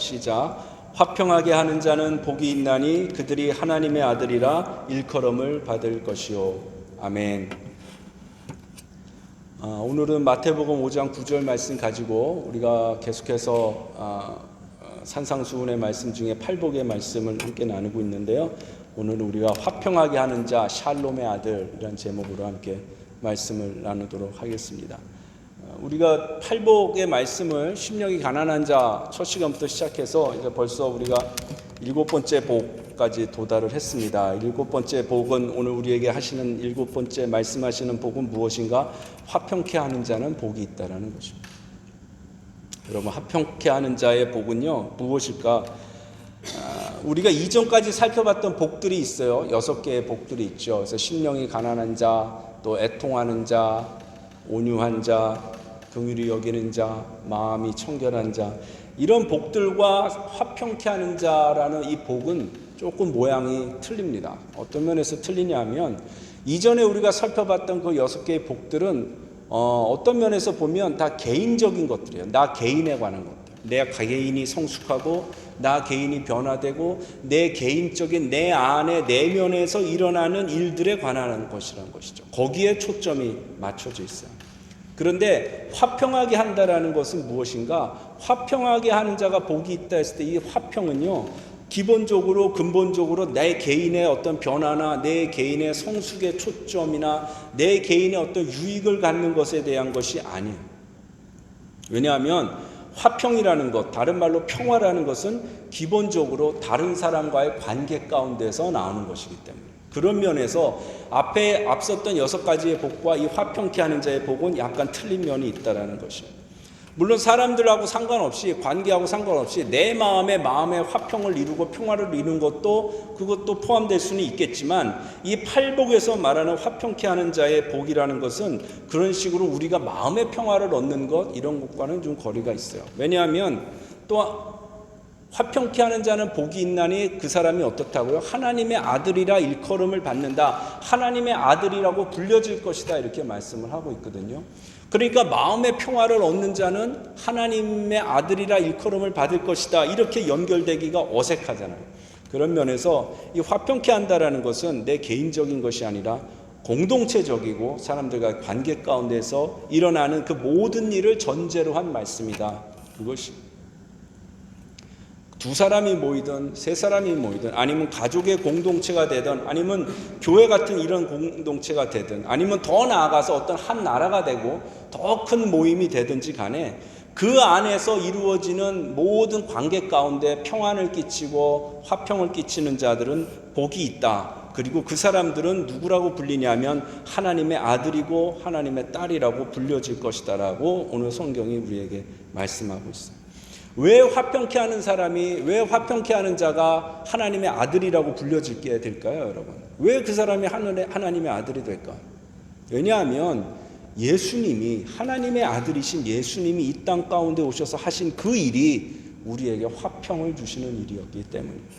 시작. 화평하게 하는 자는 복이 있나니 그들이 하나님의 아들이라 일컬음을 받을 것이요. 아멘. 오늘은 마태복음 5장 9절 말씀 가지고 우리가 계속해서 산상수훈의 말씀 중에 팔복의 말씀을 함께 나누고 있는데요. 오늘 우리가 화평하게 하는 자 샬롬의 아들이라는 제목으로 함께 말씀을 나누도록 하겠습니다. 우리가 팔복의 말씀을 심령이 가난한 자 첫 시간부터 시작해서 이제 벌써 우리가 7번째 복까지 도달을 했습니다. 7번째 복은 오늘 우리에게 하시는 7번째 말씀하시는 복은 무엇인가? 화평케 하는 자는 복이 있다라는 것입니다. 여러분, 화평케 하는 자의 복은요 무엇일까? 우리가 이전까지 살펴봤던 복들이 있어요. 6개의 복들이 있죠. 그래서 심령이 가난한 자, 또 애통하는 자, 온유한 자, 긍휼히 여기는 자, 마음이 청결한 자, 이런 복들과 화평케 하는 자라는 이 복은 조금 모양이 틀립니다. 어떤 면에서 틀리냐면 이전에 우리가 살펴봤던 그 6개의 복들은 어떤 면에서 보면 다 개인적인 것들이에요. 나 개인에 관한 것들. 내 개인이 성숙하고 나 개인이 변화되고 내 개인적인 내 안의 내면에서 일어나는 일들에 관한 것이라는 것이죠. 거기에 초점이 맞춰져 있어요. 그런데 화평하게 한다라는 것은 무엇인가? 화평하게 하는 자가 복이 있다 했을 때 이 화평은요 기본적으로 근본적으로 내 개인의 어떤 변화나 내 개인의 성숙의 초점이나 내 개인의 어떤 유익을 갖는 것에 대한 것이 아니에요. 왜냐하면 화평이라는 것, 다른 말로 평화라는 것은 기본적으로 다른 사람과의 관계 가운데서 나오는 것이기 때문에 그런 면에서 앞에 앞섰던 6가지의 복과 이 화평케 하는 자의 복은 약간 틀린 면이 있다는 것이에요. 물론 사람들하고 상관없이 관계하고 상관없이 내 마음의 화평을 이루고 평화를 이루는 그것도 포함될 수는 있겠지만 이 팔복에서 말하는 화평케 하는 자의 복이라는 것은 그런 식으로 우리가 마음의 평화를 얻는 것 이런 것과는 좀 거리가 있어요. 왜냐하면 또 화평케 하는 자는 복이 있나니 그 사람이 어떻다고요? 하나님의 아들이라 일컬음을 받는다. 하나님의 아들이라고 불려질 것이다. 이렇게 말씀을 하고 있거든요. 그러니까 마음의 평화를 얻는 자는 하나님의 아들이라 일컬음을 받을 것이다. 이렇게 연결되기가 어색하잖아요. 그런 면에서 이 화평케 한다라는 것은 내 개인적인 것이 아니라 공동체적이고 사람들과 관계 가운데서 일어나는 그 모든 일을 전제로 한 말씀이다. 그것이 2사람이 모이든 3사람이 모이든 아니면 가족의 공동체가 되든 아니면 교회 같은 이런 공동체가 되든 아니면 더 나아가서 어떤 한 나라가 되고 더 큰 모임이 되든지 간에 그 안에서 이루어지는 모든 관계 가운데 평안을 끼치고 화평을 끼치는 자들은 복이 있다. 그리고 그 사람들은 누구라고 불리냐면 하나님의 아들이고 하나님의 딸이라고 불려질 것이다라고 오늘 성경이 우리에게 말씀하고 있어요. 왜 화평케 하는 사람이, 왜 화평케 하는 자가 하나님의 아들이라고 불려지게 될까요, 여러분? 왜 그 사람이 하나님의 아들이 될까? 왜냐하면 예수님이, 하나님의 아들이신 예수님이 이 땅 가운데 오셔서 하신 그 일이 우리에게 화평을 주시는 일이었기 때문입니다.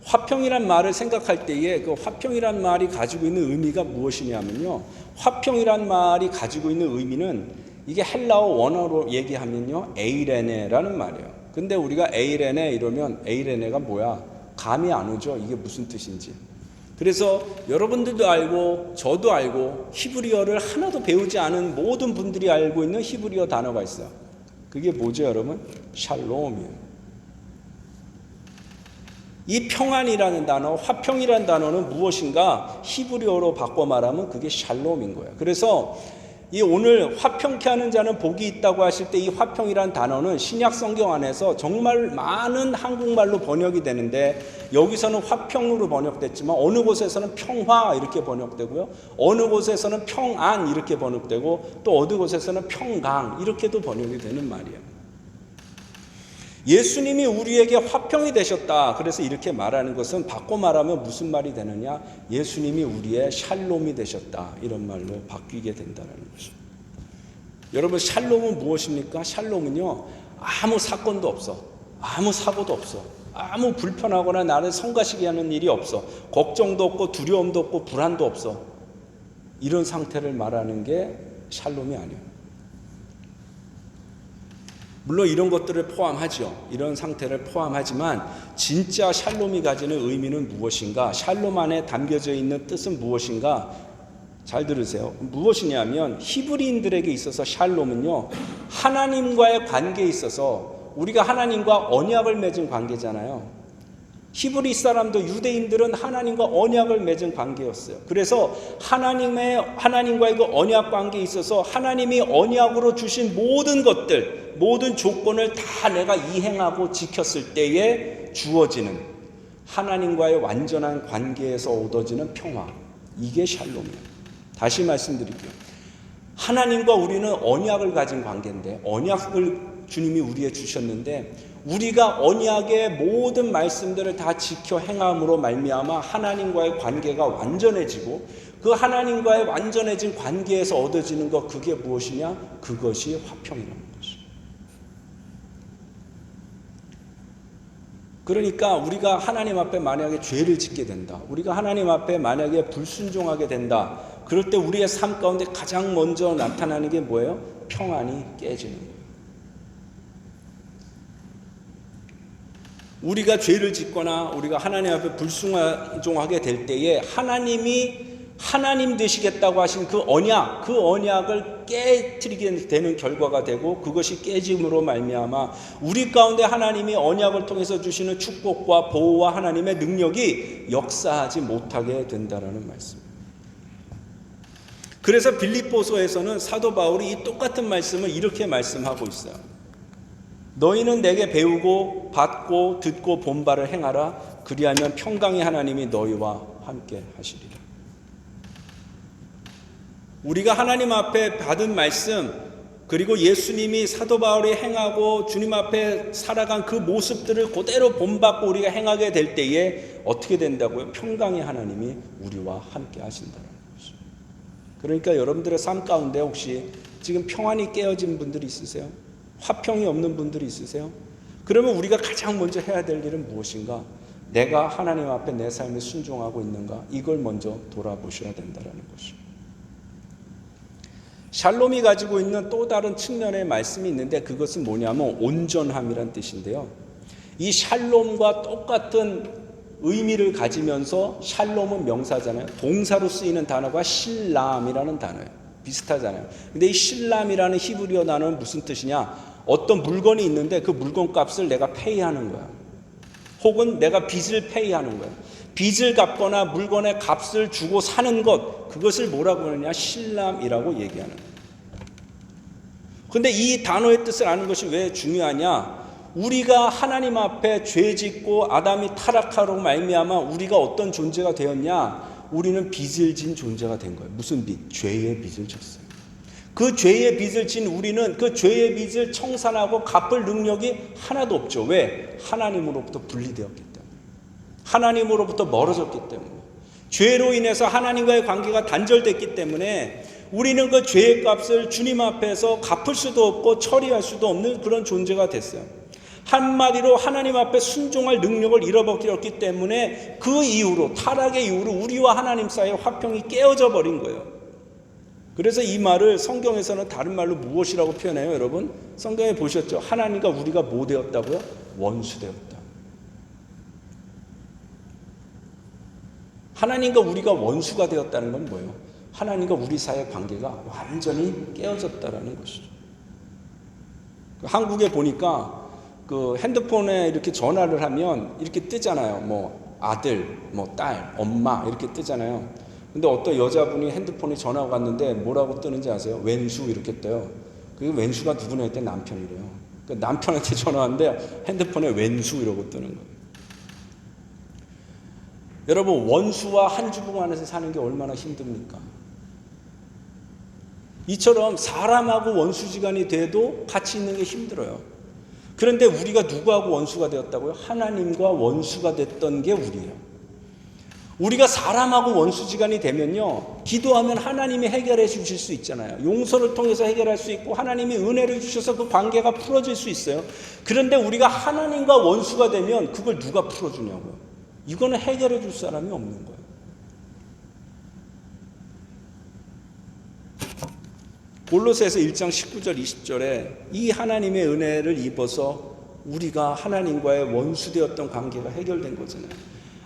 화평이란 말을 생각할 때에 그 화평이란 말이 가지고 있는 의미가 무엇이냐면요. 화평이란 말이 가지고 있는 의미는 이게 헬라어 원어로 얘기하면요 에이레네라는 말이에요. 근데 우리가 에이레네 이러면 에이레네가 뭐야? 감이 안 오죠. 이게 무슨 뜻인지. 그래서 여러분들도 알고 저도 알고 히브리어를 하나도 배우지 않은 모든 분들이 알고 있는 히브리어 단어가 있어요. 그게 뭐죠, 여러분? 샬롬이에요. 이 평안이라는 단어, 화평이라는 단어는 무엇인가? 히브리어로 바꿔 말하면 그게 샬롬인 거예요. 그래서 이 오늘 화평케 하는 자는 복이 있다고 하실 때 이 화평이란 단어는 신약 성경 안에서 정말 많은 한국말로 번역이 되는데 여기서는 화평으로 번역됐지만 어느 곳에서는 평화 이렇게 번역되고요. 어느 곳에서는 평안 이렇게 번역되고 또 어느 곳에서는 평강 이렇게도 번역이 되는 말이에요. 예수님이 우리에게 화평이 되셨다. 그래서 이렇게 말하는 것은 바꿔 말하면 무슨 말이 되느냐? 예수님이 우리의 샬롬이 되셨다. 이런 말로 바뀌게 된다는 것입니다. 여러분, 샬롬은 무엇입니까? 샬롬은요, 아무 사건도 없어. 아무 사고도 없어. 아무 불편하거나 나를 성가시게 하는 일이 없어. 걱정도 없고 두려움도 없고 불안도 없어. 이런 상태를 말하는 게 샬롬이 아니에요. 물론 이런 것들을 포함하죠. 이런 상태를 포함하지만 진짜 샬롬이 가지는 의미는 무엇인가? 샬롬 안에 담겨져 있는 뜻은 무엇인가? 잘 들으세요. 무엇이냐면 히브리인들에게 있어서 샬롬은요, 하나님과의 관계에 있어서 우리가 하나님과 언약을 맺은 관계잖아요. 히브리 사람도 유대인들은 하나님과 언약을 맺은 관계였어요. 그래서 하나님과의 그 언약 관계에 있어서 하나님이 언약으로 주신 모든 것들, 모든 조건을 다 내가 이행하고 지켰을 때에 주어지는 하나님과의 완전한 관계에서 얻어지는 평화. 이게 샬롬이에요. 다시 말씀드릴게요. 하나님과 우리는 언약을 가진 관계인데, 언약을 주님이 우리에게 주셨는데, 우리가 언약의 모든 말씀들을 다 지켜 행함으로 말미암아 하나님과의 관계가 완전해지고, 그 하나님과의 완전해진 관계에서 얻어지는 것, 그게 무엇이냐? 그것이 화평이라는 것이죠. 그러니까 우리가 하나님 앞에 만약에 죄를 짓게 된다, 우리가 하나님 앞에 만약에 불순종하게 된다, 그럴 때 우리의 삶 가운데 가장 먼저 나타나는 게 뭐예요? 평안이 깨지는 거예요. 우리가 죄를 짓거나 우리가 하나님 앞에 불순종하게 될 때에 하나님이 하나님 되시겠다고 하신 그 언약을 깨트리게 되는 결과가 되고, 그것이 깨짐으로 말미암아 우리 가운데 하나님이 언약을 통해서 주시는 축복과 보호와 하나님의 능력이 역사하지 못하게 된다라는 말씀입니다. 그래서 빌립보서에서는 사도 바울이 이 똑같은 말씀을 이렇게 말씀하고 있어요. 너희는 내게 배우고 받고 듣고 본 바를 행하라. 그리하면 평강의 하나님이 너희와 함께 하시리라. 우리가 하나님 앞에 받은 말씀, 그리고 예수님이 사도 바울이 행하고 주님 앞에 살아간 그 모습들을 그대로 본받고 우리가 행하게 될 때에 어떻게 된다고요? 평강의 하나님이 우리와 함께 하신다는 것이죠. 그러니까 여러분들의 삶 가운데 혹시 지금 평안이 깨어진 분들이 있으세요? 화평이 없는 분들이 있으세요? 그러면 우리가 가장 먼저 해야 될 일은 무엇인가? 내가 하나님 앞에 내 삶에 순종하고 있는가? 이걸 먼저 돌아보셔야 된다는 것이죠. 샬롬이 가지고 있는 또 다른 측면의 말씀이 있는데, 그것은 뭐냐면 온전함이란 뜻인데요. 이 샬롬과 똑같은 의미를 가지면서, 샬롬은 명사잖아요. 동사로 쓰이는 단어가 실람이라는 단어예요. 비슷하잖아요. 근데 이 실람이라는 히브리어 단어는 무슨 뜻이냐? 어떤 물건이 있는데 그 물건 값을 내가 페이하는 거야. 혹은 내가 빚을 페이하는 거야. 빚을 갚거나 물건의 값을 주고 사는 것, 그것을 뭐라고 하느냐? 실람이라고 얘기하는 거예요. 그런데 이 단어의 뜻을 아는 것이 왜 중요하냐? 우리가 하나님 앞에 죄 짓고 아담이 타락하로 말미암아 우리가 어떤 존재가 되었냐? 우리는 빚을 진 존재가 된 거예요. 무슨 빚? 죄의 빚을 졌어요. 그 죄의 빚을 진 우리는 그 죄의 빚을 청산하고 갚을 능력이 하나도 없죠. 왜? 하나님으로부터 분리되었기 때문에. 하나님으로부터 멀어졌기 때문에. 죄로 인해서 하나님과의 관계가 단절됐기 때문에 우리는 그 죄의 값을 주님 앞에서 갚을 수도 없고 처리할 수도 없는 그런 존재가 됐어요. 한마디로 하나님 앞에 순종할 능력을 잃어버렸기 때문에 그 이후로, 타락의 이후로 우리와 하나님 사이의 화평이 깨어져 버린 거예요. 그래서 이 말을 성경에서는 다른 말로 무엇이라고 표현해요, 여러분? 성경에 보셨죠? 하나님과 우리가 뭐 되었다고요? 원수 되었다. 하나님과 우리가 원수가 되었다는 건 뭐예요? 하나님과 우리 사이의 관계가 완전히 깨어졌다라는 것이죠. 한국에 보니까 그 핸드폰에 이렇게 전화를 하면 이렇게 뜨잖아요. 뭐 아들, 뭐 딸, 엄마 이렇게 뜨잖아요. 근데 어떤 여자분이 핸드폰에 전화가 왔는데 뭐라고 뜨는지 아세요? 왼수 이렇게 떠요. 그게 왼수가 누구냐 했더니 남편이래요. 그러니까 남편한테 전화 왔는데 핸드폰에 왼수 이러고 뜨는 거예요. 여러분, 원수와 한 주먹 안에서 사는 게 얼마나 힘듭니까? 이처럼 사람하고 원수지간이 돼도 같이 있는 게 힘들어요. 그런데 우리가 누구하고 원수가 되었다고요? 하나님과 원수가 됐던 게 우리예요. 우리가 사람하고 원수지간이 되면요, 기도하면 하나님이 해결해 주실 수 있잖아요. 용서를 통해서 해결할 수 있고 하나님이 은혜를 주셔서 그 관계가 풀어질 수 있어요. 그런데 우리가 하나님과 원수가 되면 그걸 누가 풀어주냐고요. 이거는 해결해 줄 사람이 없는 거예요. 골로새서 1장 19절 20절에 이 하나님의 은혜를 입어서 우리가 하나님과의 원수되었던 관계가 해결된 거잖아요.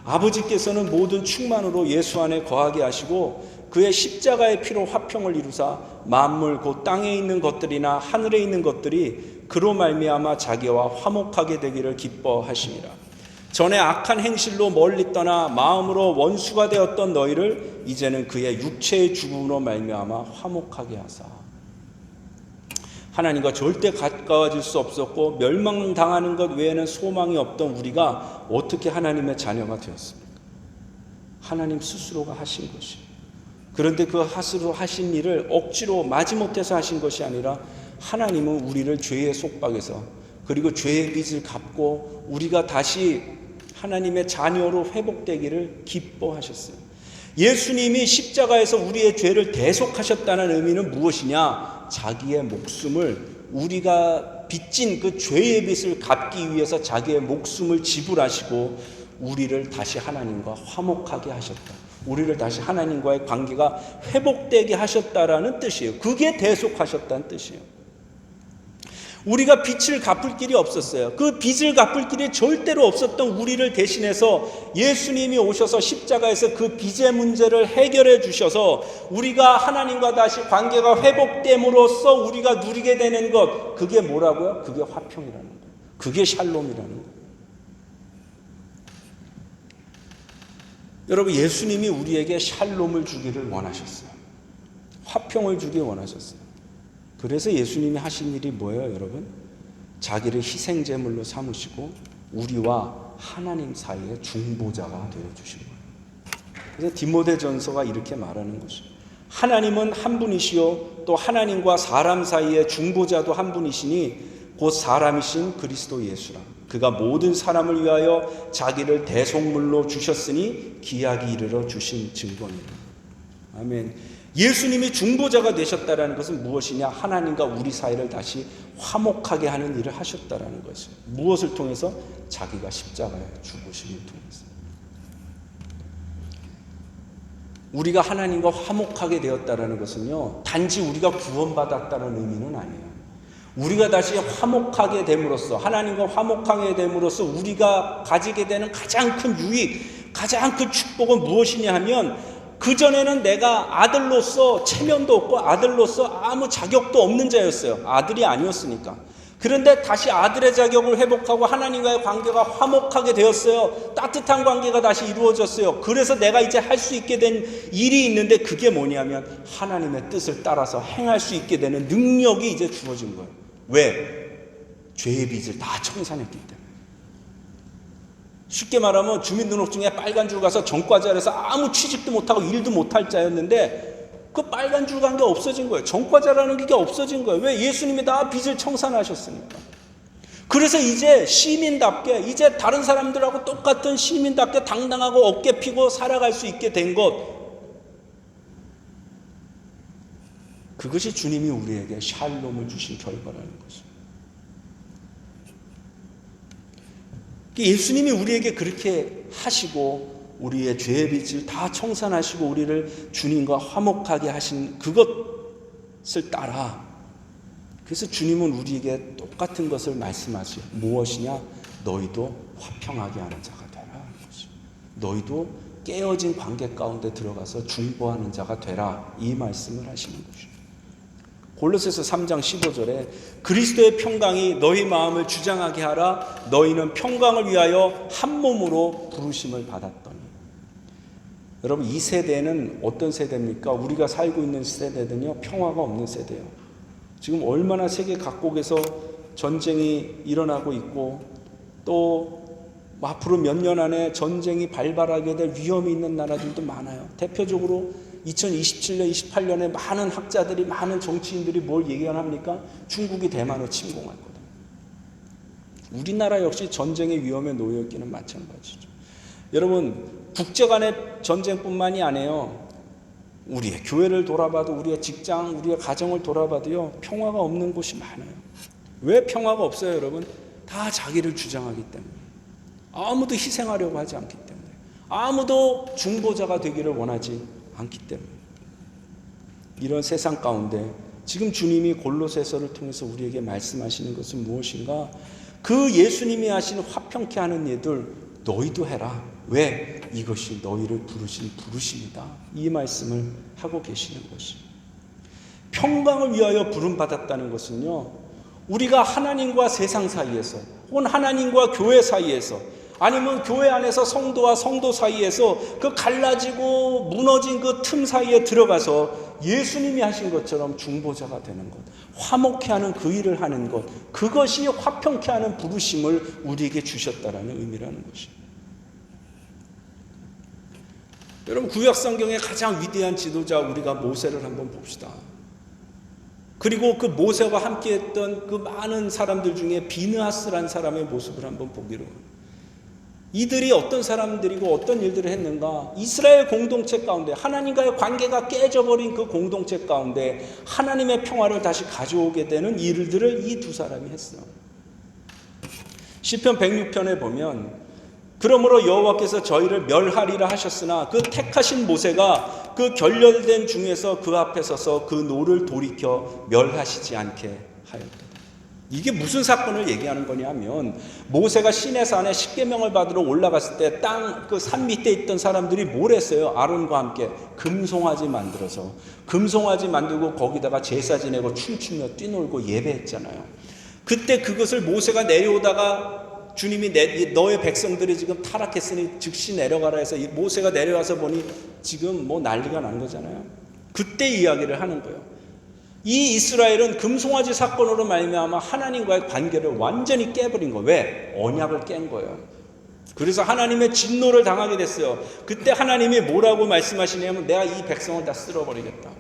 아버지께서는 모든 충만으로 예수 안에 거하게 하시고 그의 십자가의 피로 화평을 이루사 만물 곧 땅에 있는 것들이나 하늘에 있는 것들이 그로 말미암아 자기와 화목하게 되기를 기뻐하심이라. 전에 악한 행실로 멀리 떠나 마음으로 원수가 되었던 너희를 이제는 그의 육체의 죽음으로 말미암아 화목하게 하사. 하나님과 절대 가까워질 수 없었고 멸망당하는 것 외에는 소망이 없던 우리가 어떻게 하나님의 자녀가 되었습니까? 하나님 스스로가 하신 것이에요. 그런데 그 스스로 하신 일을 억지로 마지못해서 하신 것이 아니라 하나님은 우리를 죄의 속박에서 그리고 죄의 빚을 갚고 우리가 다시 하나님의 자녀로 회복되기를 기뻐하셨어요. 예수님이 십자가에서 우리의 죄를 대속하셨다는 의미는 무엇이냐? 자기의 목숨을 우리가 빚진 그 죄의 빚을 갚기 위해서 자기의 목숨을 지불하시고 우리를 다시 하나님과 화목하게 하셨다. 우리를 다시 하나님과의 관계가 회복되게 하셨다라는 뜻이에요. 그게 대속하셨다는 뜻이에요. 우리가 빚을 갚을 길이 없었어요. 그 빚을 갚을 길이 절대로 없었던 우리를 대신해서 예수님이 오셔서 십자가에서 그 빚의 문제를 해결해 주셔서 우리가 하나님과 다시 관계가 회복됨으로써 우리가 누리게 되는 것, 그게 뭐라고요? 그게 화평이라는 거예요. 그게 샬롬이라는 거예요. 여러분, 예수님이 우리에게 샬롬을 주기를 원하셨어요. 화평을 주기 원하셨어요. 그래서 예수님이 하신 일이 뭐예요, 여러분? 자기를 희생제물로 삼으시고 우리와 하나님 사이의 중보자가 되어주신 거예요. 그래서 디모데전서가 이렇게 말하는 것이죠. 하나님은 한 분이시요 또 하나님과 사람 사이의 중보자도 한 분이시니 곧 사람이신 그리스도 예수라. 그가 모든 사람을 위하여 자기를 대속물로 주셨으니 기약이 이르러 주신 증거니라. 아멘. 예수님이 중보자가 되셨다는 것은 무엇이냐? 하나님과 우리 사이를 다시 화목하게 하는 일을 하셨다는 것이에요. 무엇을 통해서? 자기가 십자가에 죽으심을 통해서. 우리가 하나님과 화목하게 되었다는 것은요, 단지 우리가 구원받았다는 의미는 아니에요. 우리가 다시 화목하게 됨으로써, 하나님과 화목하게 됨으로써 우리가 가지게 되는 가장 큰 유익, 가장 큰 축복은 무엇이냐 하면, 그전에는 내가 아들로서 체면도 없고 아들로서 아무 자격도 없는 자였어요. 아들이 아니었으니까. 그런데 다시 아들의 자격을 회복하고 하나님과의 관계가 화목하게 되었어요. 따뜻한 관계가 다시 이루어졌어요. 그래서 내가 이제 할 수 있게 된 일이 있는데, 그게 뭐냐면 하나님의 뜻을 따라서 행할 수 있게 되는 능력이 이제 주어진 거예요. 왜? 죄의 빚을 다 청산했기 때문에. 쉽게 말하면 주민등록증에 빨간 줄 가서 전과자라서 아무 취직도 못하고 일도 못할 자였는데 그 빨간 줄 간 게 없어진 거예요. 전과자라는 게 없어진 거예요. 왜? 예수님이 다 빚을 청산하셨으니까. 그래서 이제 시민답게, 이제 다른 사람들하고 똑같은 시민답게 당당하고 어깨 피고 살아갈 수 있게 된 것, 그것이 주님이 우리에게 샬롬을 주신 결과라는 것입니다. 예수님이 우리에게 그렇게 하시고 우리의 죄의 빚을 다 청산하시고 우리를 주님과 화목하게 하신 그것을 따라, 그래서 주님은 우리에게 똑같은 것을 말씀하시죠. 무엇이냐? 너희도 화평하게 하는 자가 되라. 너희도 깨어진 관계 가운데 들어가서 중보하는 자가 되라. 이 말씀을 하시는 것이죠. 골로새서 3장 15절에 그리스도의 평강이 너희 마음을 주장하게 하라. 너희는 평강을 위하여 한 몸으로 부르심을 받았더니. 여러분, 이 세대는 어떤 세대입니까? 우리가 살고 있는 세대는요, 평화가 없는 세대예요. 지금 얼마나 세계 각국에서 전쟁이 일어나고 있고, 또 앞으로 몇 년 안에 전쟁이 발발하게 될 위험이 있는 나라들도 많아요. 대표적으로 2027년, 28년에 많은 학자들이, 많은 정치인들이 뭘 예견합니까? 중국이 대만을 침공할 거다. 우리나라 역시 전쟁의 위험에 놓여 있기는 마찬가지죠. 여러분, 국제 간의 전쟁뿐만이 아니에요. 우리의 교회를 돌아봐도, 우리의 직장, 우리의 가정을 돌아봐도요, 평화가 없는 곳이 많아요. 왜 평화가 없어요, 여러분? 다 자기를 주장하기 때문에. 아무도 희생하려고 하지 않기 때문에. 아무도 중보자가 되기를 원하지 않기 때문에. 이런 세상 가운데 지금 주님이 골로새서를 통해서 우리에게 말씀하시는 것은 무엇인가? 그 예수님이 하신 화평케 하는 일들 너희도 해라. 왜? 이것이 너희를 부르신 부르심이다. 이 말씀을 하고 계시는 것입니다. 평강을 위하여 부름받았다는 것은요, 우리가 하나님과 세상 사이에서, 혹은 하나님과 교회 사이에서, 아니면 교회 안에서 성도와 성도 사이에서 그 갈라지고 무너진 그 틈 사이에 들어가서 예수님이 하신 것처럼 중보자가 되는 것, 화목케 하는 그 일을 하는 것, 그것이 화평케 하는 부르심을 우리에게 주셨다라는 의미라는 것입니다. 여러분, 구약 성경의 가장 위대한 지도자 우리가 모세를 한번 봅시다. 그리고 그 모세와 함께했던 그 많은 사람들 중에 비느하스라는 사람의 모습을 한번 보기로, 이들이 어떤 사람들이고 어떤 일들을 했는가? 이스라엘 공동체 가운데 하나님과의 관계가 깨져버린 그 공동체 가운데 하나님의 평화를 다시 가져오게 되는 일들을 이 두 사람이 했어요. 시편 106편에 보면, 그러므로 여호와께서 저희를 멸하리라 하셨으나 그 택하신 모세가 그 결렬된 중에서 그 앞에 서서 그 노를 돌이켜 멸하시지 않게 하였다. 이게 무슨 사건을 얘기하는 거냐면, 모세가 시내산에 십계명을 받으러 올라갔을 때 땅 그 산 밑에 있던 사람들이 뭘 했어요? 아론과 함께 금송아지 만들어서, 금송아지 만들고 거기다가 제사 지내고 춤추며 뛰놀고 예배했잖아요. 그때 그것을 모세가 내려오다가 주님이 너의 백성들이 지금 타락했으니 즉시 내려가라 해서 모세가 내려와서 보니 지금 뭐 난리가 난 거잖아요. 그때 이야기를 하는 거예요. 이 이스라엘은 금송아지 사건으로 말미암아 하나님과의 관계를 완전히 깨버린 거예요. 왜? 언약을 깬 거예요. 그래서 하나님의 진노를 당하게 됐어요. 그때 하나님이 뭐라고 말씀하시냐면, 내가 이 백성을 다 쓸어버리겠다.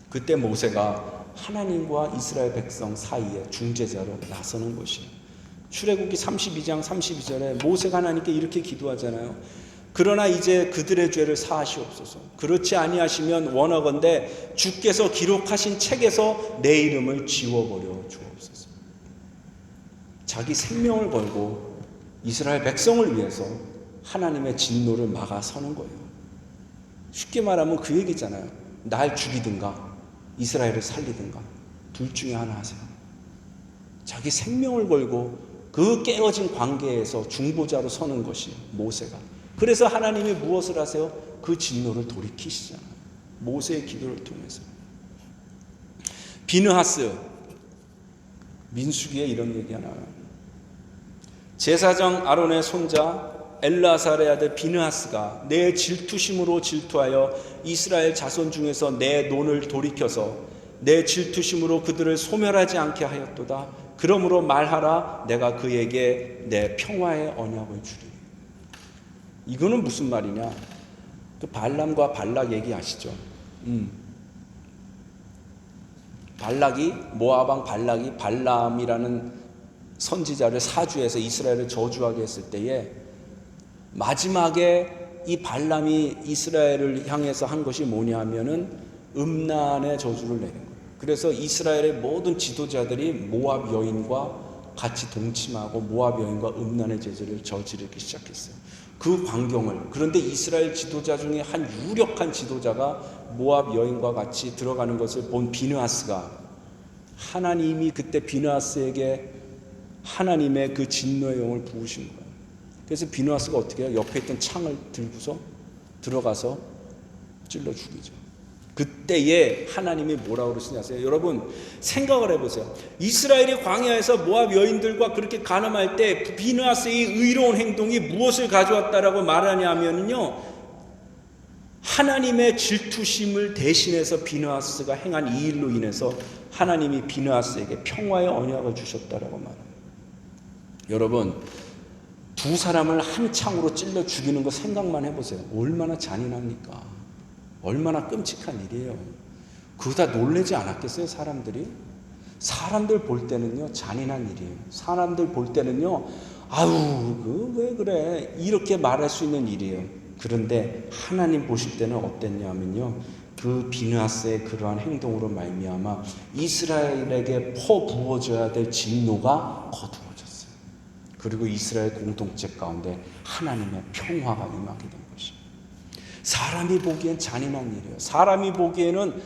그때 모세가 하나님과 이스라엘 백성 사이에 중재자로 나서는 것이에요. 출애굽기 32장 32절에 모세가 하나님께 이렇게 기도하잖아요. 그러나 이제 그들의 죄를 사하시옵소서. 그렇지 아니하시면 원하건대 주께서 기록하신 책에서 내 이름을 지워버려 주옵소서. 자기 생명을 걸고 이스라엘 백성을 위해서 하나님의 진노를 막아서는 거예요. 쉽게 말하면 그 얘기잖아요. 날 죽이든가 이스라엘을 살리든가 둘 중에 하나 하세요. 자기 생명을 걸고 그 깨어진 관계에서 중보자로 서는 것이 모세가. 그래서 하나님이 무엇을 하세요? 그 진노를 돌이키시잖아요. 모세의 기도를 통해서. 비느하스, 민수기에 이런 얘기가 나와요. 제사장 아론의 손자 엘라사의 아들 비느하스가 내 질투심으로 질투하여 이스라엘 자손 중에서 내 논을 돌이켜서 내 질투심으로 그들을 소멸하지 않게 하였도다. 그러므로 말하라, 내가 그에게 내 평화의 언약을 주리. 이거는 무슨 말이냐? 그 발람과 발락 얘기 아시죠? 발락이, 모압왕 발락이 발람이라는 선지자를 사주해서 이스라엘을 저주하게 했을 때에 마지막에 이 발람이 이스라엘을 향해서 한 것이 뭐냐 하면은 음란의 저주를 내는 거예요. 그래서 이스라엘의 모든 지도자들이 모압 여인과 같이 동침하고 모압 여인과 음란의 죄를 저지르기 시작했어요. 그 광경을, 그런데 이스라엘 지도자 중에 한 유력한 지도자가 모압 여인과 같이 들어가는 것을 본 비느하스가, 하나님이 그때 비느하스에게 하나님의 그 진노의 영을 부으신 거예요. 그래서 비느하스가 어떻게 해요? 옆에 있던 창을 들고서 들어가서 찔러 죽이죠. 그때에 하나님이 뭐라고 그러시냐세요? 여러분 생각을 해보세요. 이스라엘이 광야에서 모압 여인들과 그렇게 간음할 때 비느하스의 의로운 행동이 무엇을 가져왔다라고 말하냐면요, 하나님의 질투심을 대신해서 비느하스가 행한 이 일로 인해서 하나님이 비느하스에게 평화의 언약을 주셨다라고 말합니다. 여러분, 두 사람을 한 창으로 찔러 죽이는 거 생각만 해보세요. 얼마나 잔인합니까? 얼마나 끔찍한 일이에요. 그거 다 놀라지 않았겠어요, 사람들이? 사람들 볼 때는요, 잔인한 일이에요. 사람들 볼 때는요, 아우, 왜 그래? 이렇게 말할 수 있는 일이에요. 그런데 하나님 보실 때는 어땠냐면요, 그 비느하스의 그러한 행동으로 말미암아 이스라엘에게 퍼부어져야 될 진노가 거두어졌어요. 그리고 이스라엘 공동체 가운데 하나님의 평화가 임하게 된 것입니다. 사람이 보기엔 잔인한 일이에요. 사람이 보기에는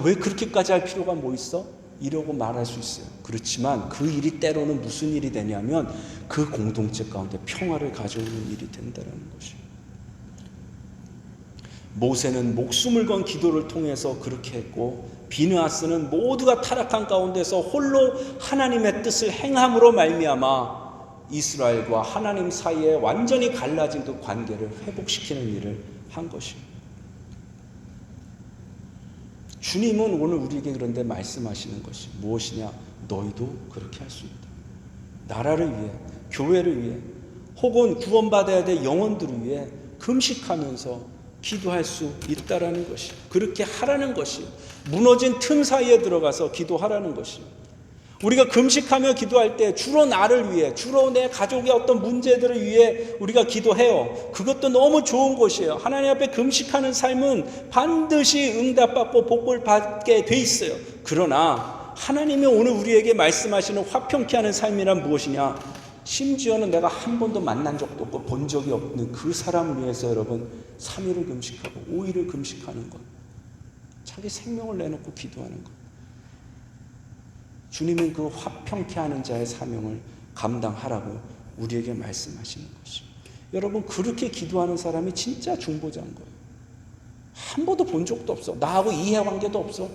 왜 그렇게까지 할 필요가 뭐 있어? 이러고 말할 수 있어요. 그렇지만 그 일이 때로는 무슨 일이 되냐면 그 공동체 가운데 평화를 가져오는 일이 된다는 것이에요. 모세는 목숨을 건 기도를 통해서 그렇게 했고, 비느하스는 모두가 타락한 가운데서 홀로 하나님의 뜻을 행함으로 말미암아 이스라엘과 하나님 사이에 완전히 갈라진 그 관계를 회복시키는 일을 한 것입니다. 주님은 오늘 우리에게 그런데 말씀하시는 것이 무엇이냐? 너희도 그렇게 할 수 있다. 나라를 위해, 교회를 위해, 혹은 구원받아야 될 영혼들을 위해 금식하면서 기도할 수 있다라는 것이, 그렇게 하라는 것이, 무너진 틈 사이에 들어가서 기도하라는 것이. 우리가 금식하며 기도할 때 주로 나를 위해, 주로 내 가족의 어떤 문제들을 위해 우리가 기도해요. 그것도 너무 좋은 것이에요. 하나님 앞에 금식하는 삶은 반드시 응답받고 복을 받게 돼 있어요. 그러나 하나님이 오늘 우리에게 말씀하시는 화평케 하는 삶이란 무엇이냐? 심지어는 내가 한 번도 만난 적도 없고 본 적이 없는 그 사람을 위해서 여러분 3일을 금식하고 5일을 금식하는 것, 자기 생명을 내놓고 기도하는 것. 주님은 그 화평케 하는 자의 사명을 감당하라고 우리에게 말씀하시는 것입니다. 여러분, 그렇게 기도하는 사람이 진짜 중보자인 거예요. 한 번도 본 적도 없어. 나하고 이해관계도 없어.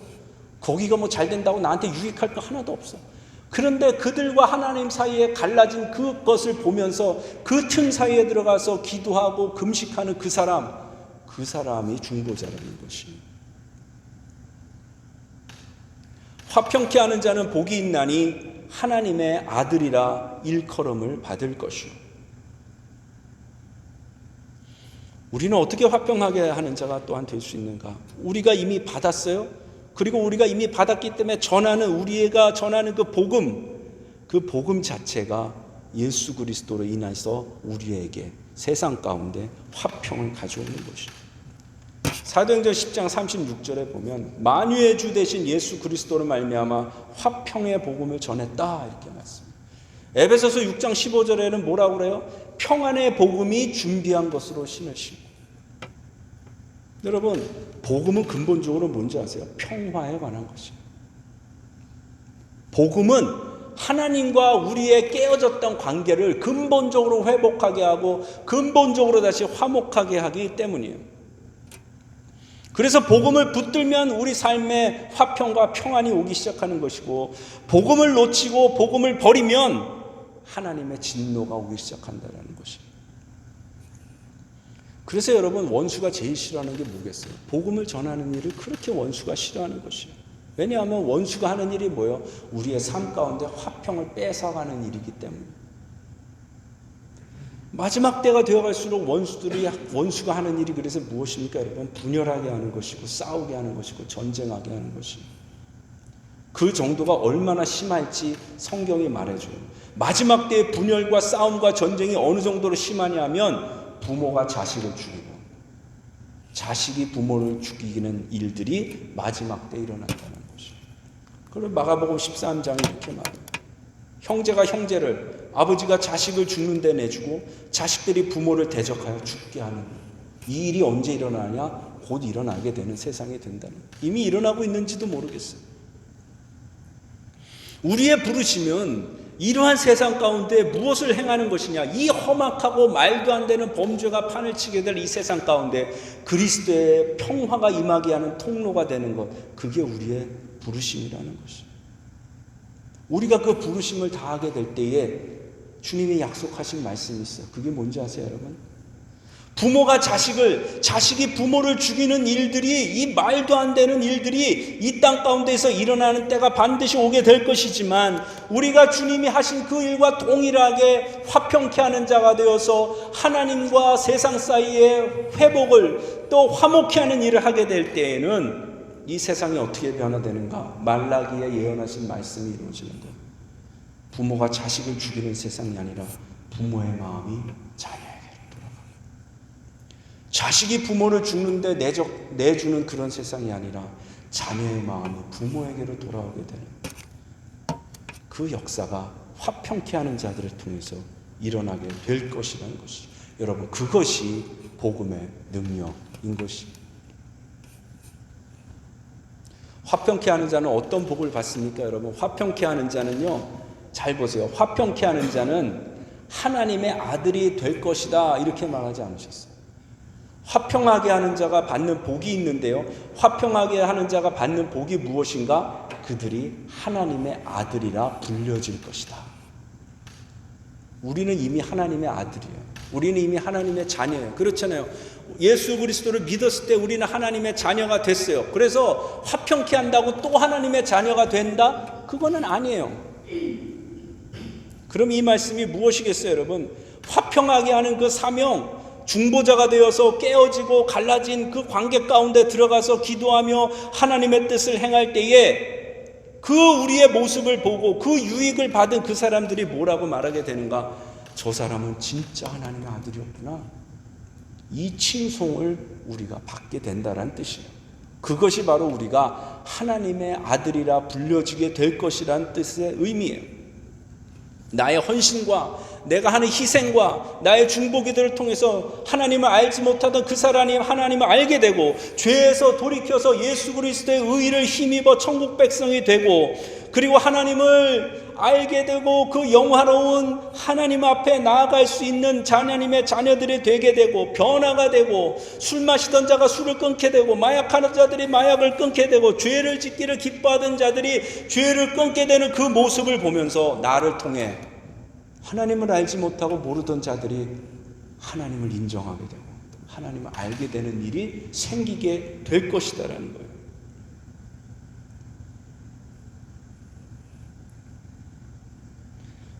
거기가 뭐 잘 된다고 나한테 유익할 거 하나도 없어. 그런데 그들과 하나님 사이에 갈라진 그것을 보면서 그 틈 사이에 들어가서 기도하고 금식하는 그 사람이 중보자라는 것입니다. 화평케 하는 자는 복이 있나니 하나님의 아들이라 일컬음을 받을 것이요. 우리는 어떻게 화평하게 하는 자가 또한 될 수 있는가? 우리가 이미 받았어요. 그리고 우리가 이미 받았기 때문에 우리가 전하는 그 복음 자체가 예수 그리스도로 인해서 우리에게 세상 가운데 화평을 가져오는 것입니다. 사도행전 10장 36절에 보면 만유의 주 되신 예수 그리스도로 말미암아 화평의 복음을 전했다, 이렇게 말씀합니다. 에베소서 6장 15절에는 뭐라고 그래요? 평안의 복음이 준비한 것으로 신으시고. 여러분, 복음은 근본적으로 뭔지 아세요? 평화에 관한 것이에요. 복음은 하나님과 우리의 깨어졌던 관계를 근본적으로 회복하게 하고 근본적으로 다시 화목하게 하기 때문이에요. 그래서 복음을 붙들면 우리 삶에 화평과 평안이 오기 시작하는 것이고, 복음을 놓치고 복음을 버리면 하나님의 진노가 오기 시작한다는 것입니다. 그래서 여러분, 원수가 제일 싫어하는 게 뭐겠어요? 복음을 전하는 일을 그렇게 원수가 싫어하는 것이에요. 왜냐하면 원수가 하는 일이 뭐예요? 우리의 삶 가운데 화평을 뺏어가는 일이기 때문에. 마지막 때가 되어갈수록 원수가 하는 일이 그래서 무엇입니까, 여러분? 분열하게 하는 것이고, 싸우게 하는 것이고, 전쟁하게 하는 것입니다. 그 정도가 얼마나 심할지 성경이 말해줘요. 마지막 때의 분열과 싸움과 전쟁이 어느 정도로 심하냐 하면 부모가 자식을 죽이고 자식이 부모를 죽이는 일들이 마지막 때 일어난다는 것이죠. 그걸 마가복음 13장에 이렇게 말해요. 형제가 형제를, 아버지가 자식을 죽는 데 내주고 자식들이 부모를 대적하여 죽게 하는 이 일이 언제 일어나냐? 곧 일어나게 되는 세상이 된다는 거예요. 이미 일어나고 있는지도 모르겠어요. 우리의 부르심은 이러한 세상 가운데 무엇을 행하는 것이냐? 이 험악하고 말도 안 되는 범죄가 판을 치게 될 이 세상 가운데 그리스도의 평화가 임하게 하는 통로가 되는 것, 그게 우리의 부르심이라는 것이죠. 우리가 그 부르심을 다하게 될 때에 주님이 약속하신 말씀이 있어요. 그게 뭔지 아세요, 여러분? 부모가 자식이 부모를 죽이는 일들이, 이 말도 안 되는 일들이 이 땅 가운데서 일어나는 때가 반드시 오게 될 것이지만, 우리가 주님이 하신 그 일과 동일하게 화평케 하는 자가 되어서 하나님과 세상 사이의 회복을 또 화목케 하는 일을 하게 될 때에는 이 세상이 어떻게 변화되는가? 말라기에 예언하신 말씀이 이루어지는 거예요. 부모가 자식을 죽이는 세상이 아니라 부모의 마음이 자녀에게로 돌아가요. 자식이 부모를 죽는데 내주는 그런 세상이 아니라 자녀의 마음이 부모에게로 돌아오게 되는 그 역사가 화평케 하는 자들을 통해서 일어나게 될 것이라는 것이, 여러분, 그것이 복음의 능력인 것입니다. 화평케 하는 자는 어떤 복을 받습니까, 여러분? 화평케 하는 자는요, 잘 보세요. 화평케 하는 자는 하나님의 아들이 될 것이다, 이렇게 말하지 않으셨어요. 화평하게 하는 자가 받는 복이 있는데요, 화평하게 하는 자가 받는 복이 무엇인가? 그들이 하나님의 아들이라 불려질 것이다. 우리는 이미 하나님의 아들이에요. 우리는 이미 하나님의 자녀예요. 그렇잖아요. 예수 그리스도를 믿었을 때 우리는 하나님의 자녀가 됐어요. 그래서 화평케 한다고 또 하나님의 자녀가 된다? 그거는 아니에요. 그럼 이 말씀이 무엇이겠어요, 여러분? 화평하게 하는 그 사명, 중보자가 되어서 깨어지고 갈라진 그 관계 가운데 들어가서 기도하며 하나님의 뜻을 행할 때에 그 우리의 모습을 보고 그 유익을 받은 그 사람들이 뭐라고 말하게 되는가? 저 사람은 진짜 하나님의 아들이었구나. 이 칭송을 우리가 받게 된다는 뜻이에요. 그것이 바로 우리가 하나님의 아들이라 불려지게 될 것이란 뜻의 의미예요. 나의 헌신과 내가 하는 희생과 나의 중보기도를 통해서 하나님을 알지 못하던 그 사람이 하나님을 알게 되고 죄에서 돌이켜서 예수 그리스도의 의를 힘입어 천국 백성이 되고 그리고 하나님을 알게 되고 그 영화로운 하나님 앞에 나아갈 수 있는 하나님의 자녀들이 되게 되고 변화가 되고 술 마시던 자가 술을 끊게 되고 마약하는 자들이 마약을 끊게 되고 죄를 짓기를 기뻐하던 자들이 죄를 끊게 되는 그 모습을 보면서 나를 통해 하나님을 알지 못하고 모르던 자들이 하나님을 인정하게 되고 하나님을 알게 되는 일이 생기게 될 것이다라는 거예요.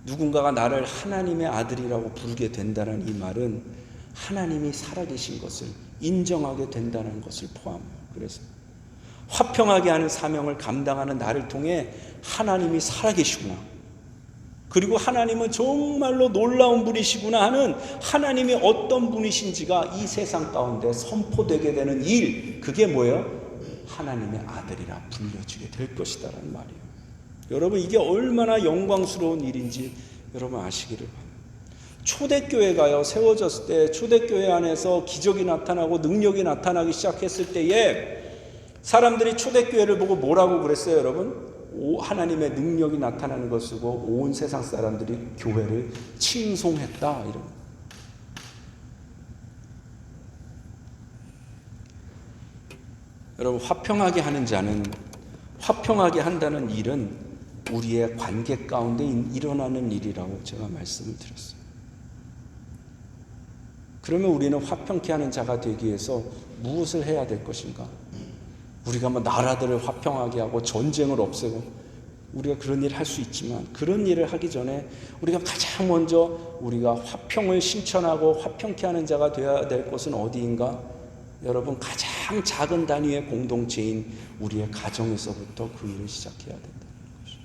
누군가가 나를 하나님의 아들이라고 부르게 된다는 이 말은 하나님이 살아계신 것을 인정하게 된다는 것을 포함해요. 그래서 화평하게 하는 사명을 감당하는 나를 통해 하나님이 살아계시구나, 그리고 하나님은 정말로 놀라운 분이시구나 하는 하나님이 어떤 분이신지가 이 세상 가운데 선포되게 되는 일, 그게 뭐예요? 하나님의 아들이라 불려지게 될 것이다라는 말이에요. 여러분, 이게 얼마나 영광스러운 일인지 여러분 아시기를 바랍니다. 초대교회가요, 세워졌을 때 초대교회 안에서 기적이 나타나고 능력이 나타나기 시작했을 때에 사람들이 초대교회를 보고 뭐라고 그랬어요, 여러분? 하나님의 능력이 나타나는 것을 보고 온 세상 사람들이 교회를 칭송했다, 이런. 여러분, 화평하게 하는 자는, 화평하게 한다는 일은 우리의 관계 가운데 일어나는 일이라고 제가 말씀을 드렸어요. 그러면 우리는 화평케 하는 자가 되기 위해서 무엇을 해야 될 것인가? 우리가 나라들을 화평하게 하고 전쟁을 없애고 우리가 그런 일을 할 수 있지만, 그런 일을 하기 전에 우리가 가장 먼저 우리가 화평을 실천하고 화평케 하는 자가 되어야 될 곳은 어디인가? 여러분, 가장 작은 단위의 공동체인 우리의 가정에서부터 그 일을 시작해야 된다는 것이죠.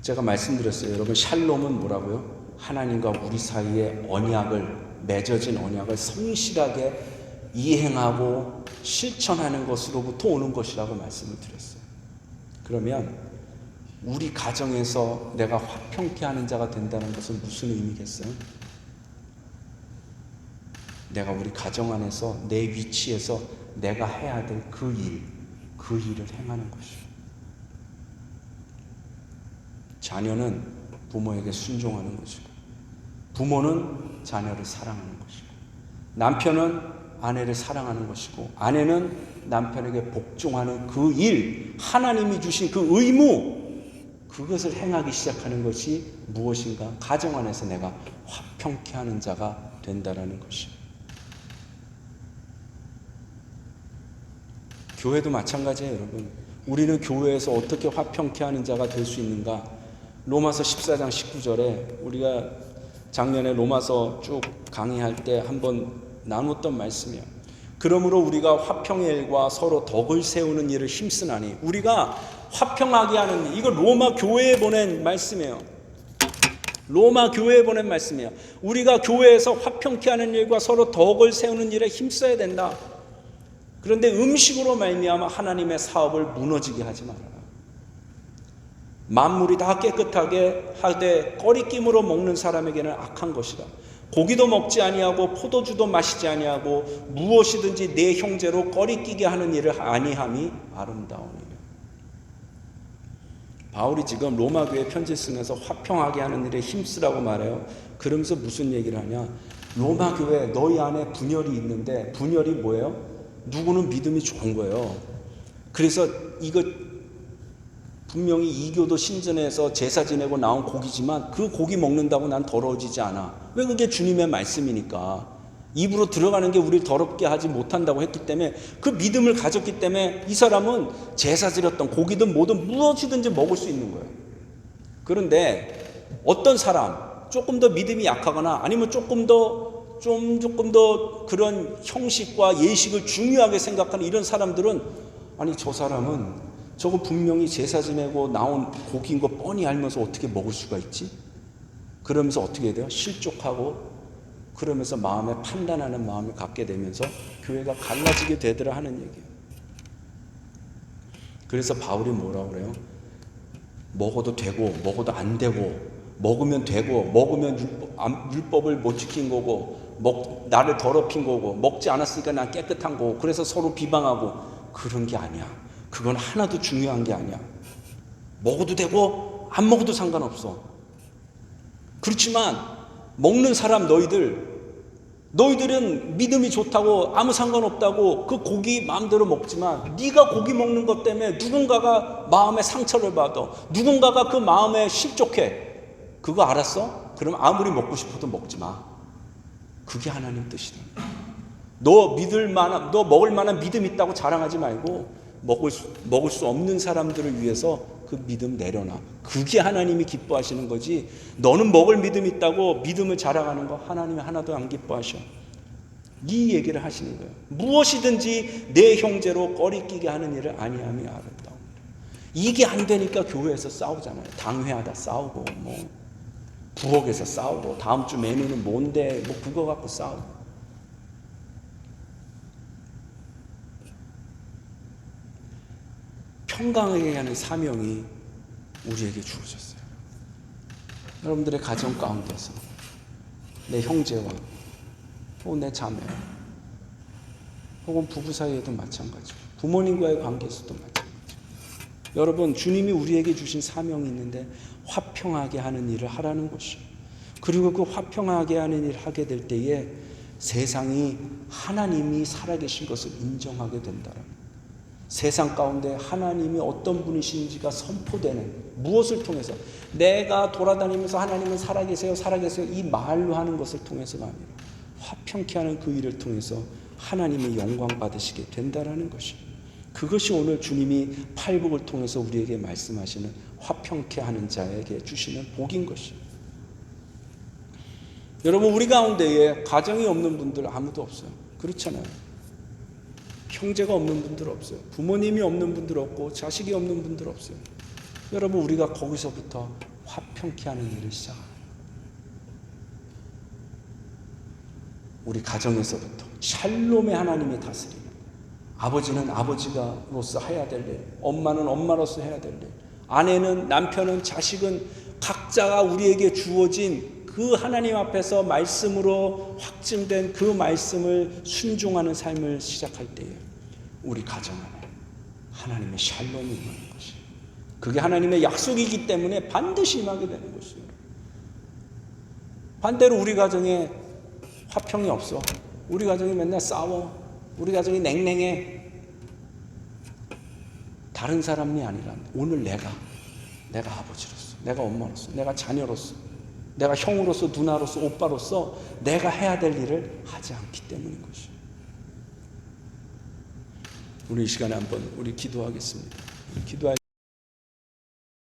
제가 말씀드렸어요. 여러분, 샬롬은 뭐라고요? 하나님과 우리 사이의 언약을, 맺어진 언약을 성실하게 이행하고 실천하는 것으로부터 오는 것이라고 말씀을 드렸어요. 그러면 우리 가정에서 내가 화평케 하는 자가 된다는 것은 무슨 의미겠어요? 내가 우리 가정 안에서 내 위치에서 내가 해야 될 그 일을 행하는 것이죠. 자녀는 부모에게 순종하는 것이고, 부모는 자녀를 사랑하는 것이고, 남편은 아내를 사랑하는 것이고, 아내는 남편에게 복종하는 그 일, 하나님이 주신 그 의무, 그것을 행하기 시작하는 것이 무엇인가? 가정 안에서 내가 화평케 하는 자가 된다라는 것이죠. 교회도 마찬가지예요, 여러분. 우리는 교회에서 어떻게 화평케 하는 자가 될 수 있는가? 로마서 14장 19절에 우리가 작년에 로마서 쭉 강의할 때 한번 나눴던 말씀이에요. 그러므로 우리가 화평의 일과 서로 덕을 세우는 일을 힘쓰나니, 우리가 화평하게 하는 일, 이거 로마 교회에 보낸 말씀이에요. 로마 교회에 보낸 말씀이에요. 우리가 교회에서 화평케 하는 일과 서로 덕을 세우는 일에 힘써야 된다. 그런데 음식으로 말미암아 하나님의 사업을 무너지게 하지 말아라. 만물이 다 깨끗하게 하되 꺼리낌으로 먹는 사람에게는 악한 것이다. 고기도 먹지 아니하고 포도주도 마시지 아니하고 무엇이든지 내 형제로 꺼리끼게 하는 일을 아니함이 아름다우니라. 바울이 지금 로마 교회 편지 쓰면서 화평하게 하는 일에 힘쓰라고 말해요. 그러면서 무슨 얘기를 하냐? 로마 교회 너희 안에 분열이 있는데, 분열이 뭐예요? 누구는 믿음이 좋은 거예요. 그래서 이거 분명히 이교도 신전에서 제사 지내고 나온 고기지만 그 고기 먹는다고 난 더러워지지 않아. 왜? 그게 주님의 말씀이니까. 입으로 들어가는 게 우리를 더럽게 하지 못한다고 했기 때문에, 그 믿음을 가졌기 때문에 이 사람은 제사 지렸던 고기든 뭐든 무엇이든지 먹을 수 있는 거예요. 그런데 어떤 사람, 조금 더 믿음이 약하거나 아니면 조금 더 그런 형식과 예식을 중요하게 생각하는 이런 사람들은, 아니 저 사람은 저거 분명히 제사 지내고 나온 고기인 거 뻔히 알면서 어떻게 먹을 수가 있지? 그러면서 어떻게 돼요? 실족하고, 그러면서 마음에 판단하는 마음을 갖게 되면서 교회가 갈라지게 되더라 하는 얘기예요. 그래서 바울이 뭐라고 그래요? 먹어도 되고 먹어도 안 되고, 먹으면 되고 먹으면 율법을 못 지킨 거고, 나를 더럽힌 거고, 먹지 않았으니까 난 깨끗한 거고, 그래서 서로 비방하고, 그런 게 아니야. 그건 하나도 중요한 게 아니야. 먹어도 되고 안 먹어도 상관없어. 그렇지만 먹는 사람 너희들은 믿음이 좋다고 아무 상관없다고 그 고기 마음대로 먹지만, 네가 고기 먹는 것 때문에 누군가가 마음에 상처를 받아, 누군가가 그 마음에 실족해. 그거 알았어? 그럼 아무리 먹고 싶어도 먹지 마. 그게 하나님 뜻이다. 너 먹을 만한 믿음 있다고 자랑하지 말고 먹을 수 없는 사람들을 위해서 그 믿음 내려놔. 그게 하나님이 기뻐하시는 거지. 너는 먹을 믿음 있다고 믿음을 자랑하는 거 하나님이 하나도 안 기뻐하셔. 이 얘기를 하시는 거예요. 무엇이든지 내 형제로 꺼리끼게 하는 일을 아니함이 아름다워. 이게 안 되니까 교회에서 싸우잖아요. 당회하다 싸우고, 부엌에서 싸우고, 다음 주 메뉴는 뭔데, 그거 갖고 싸우고. 평강하게 하는 사명이 우리에게 주어졌어요. 여러분들의 가정 가운데서 내 형제와 혹은 내 자매 혹은 부부 사이에도 마찬가지고, 부모님과의 관계에서도 마찬가지고, 여러분 주님이 우리에게 주신 사명이 있는데 화평하게 하는 일을 하라는 것이요. 그리고 그 화평하게 하는 일을 하게 될 때에 세상이 하나님이 살아계신 것을 인정하게 된다는, 세상 가운데 하나님이 어떤 분이신지가 선포되는, 무엇을 통해서? 내가 돌아다니면서 하나님은 살아계세요 살아계세요 이 말로 하는 것을 통해서가 아니라 화평케 하는 그 일을 통해서 하나님의 영광 받으시게 된다라는 것입니다. 그것이 오늘 주님이 팔복을 통해서 우리에게 말씀하시는 화평케 하는 자에게 주시는 복인 것입니다. 여러분, 우리 가운데에 가정이 없는 분들 아무도 없어요. 그렇잖아요. 형제가 없는 분들 없어요. 부모님이 없는 분들 없고 자식이 없는 분들 없어요. 여러분, 우리가 거기서부터 화평케 하는 일을 시작합니다. 우리 가정에서부터 샬롬의 하나님이 다스리는, 아버지는 아버지가로서 해야 될 일, 엄마는 엄마로서 해야 될 일, 아내는, 남편은, 자식은 각자가 우리에게 주어진 그 하나님 앞에서 말씀으로 확증된 그 말씀을 순종하는 삶을 시작할 때에 우리 가정 안에 하나님의 샬롬이 임하는 것이, 그게 하나님의 약속이기 때문에 반드시 임하게 되는 것이에요. 반대로 우리 가정에 화평이 없어, 우리 가정이 맨날 싸워, 우리 가정이 냉랭해, 다른 사람이 아니라 오늘 내가 아버지로서, 내가 엄마로서, 내가 자녀로서, 내가 형으로서, 누나로서, 오빠로서 내가 해야 될 일을 하지 않기 때문인 것이에요. 우리 이 시간에 한번 우리 기도하겠습니다. 기도할